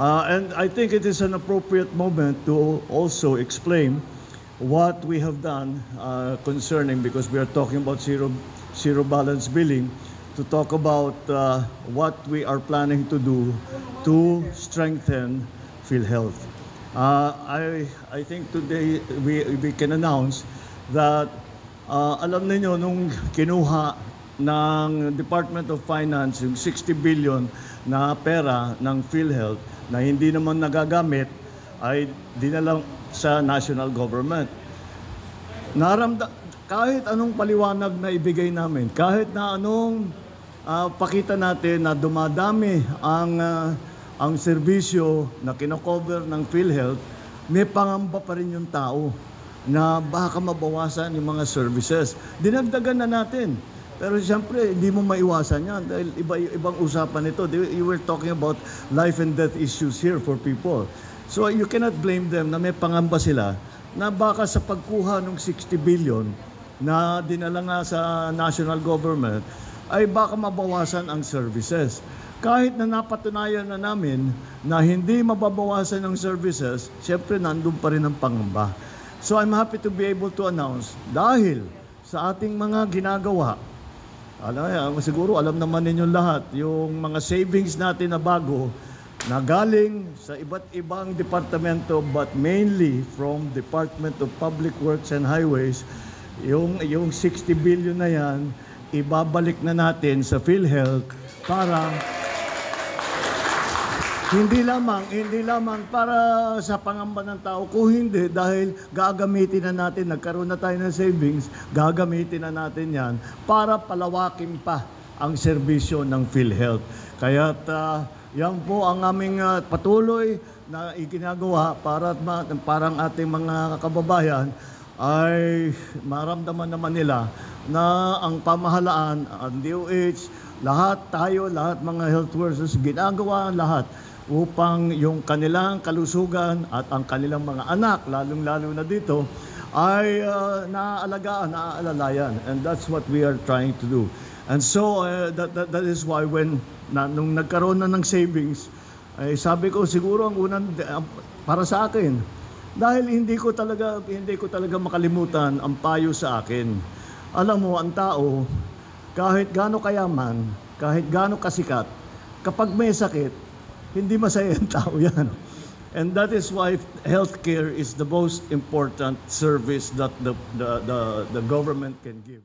And I think it is an appropriate moment to also explain what we have done concerning, because we are talking about zero balance billing, to talk about what we are planning to do to strengthen PhilHealth. I think today we can announce that alam niyo nung kinuha ng Department of Finance yung 60 billion na pera ng PhilHealth na hindi naman nagagamit, ay dinala sa national government. Kahit anong paliwanag na ibigay namin, kahit na anong pakita natin na dumadami ang serbisyo na kinocover ng PhilHealth, may pangamba pa rin yung tao na baka mabawasan yung mga services. Dinagdagan na natin. Pero siyempre, hindi mo maiwasan yan dahil ibang usapan ito. You were talking about life and death issues here for people. So you cannot blame them na may pangamba sila na baka sa pagkuha ng 60 billion na dinala nga sa national government ay baka mabawasan ang services. Kahit na napatunayan na namin na hindi mababawasan ang services, siyempre nandun pa rin ang pangamba. So I'm happy to be able to announce dahil sa ating mga ginagawa, siguro alam naman ninyo lahat, yung mga savings natin na bago na galing sa iba't ibang departamento but mainly from Department of Public Works and Highways, yung 60 billion na yan, ibabalik na natin sa PhilHealth para hindi lamang para sa pangamba ng tao, kung hindi dahil gagamitin na natin, nagkaroon na tayo ng savings, gagamitin na natin yan para palawakin pa ang serbisyo ng PhilHealth. Kaya yan po ang aming patuloy na iginagawa para parang ating mga kababayan ay maramdaman naman nila na ang pamahalaan, ang DOH, lahat mga health workers, ginagawa lahat upang yung kanilang kalusugan at ang kanilang mga anak, lalong-lalo na dito, ay naaalagaan, naaalalayan. And that's what we are trying to do. And so that is why nung nagkaroon na ng savings, ay sabi ko siguro ang unang para sa akin, dahil hindi ko talaga makalimutan ang payo sa akin. Alam mo, ang tao, kahit gaano kayaman, kahit gaano kasikat, kapag may sakit, hindi masaya ang tao yan. And that is why healthcare is the most important service that the government can give.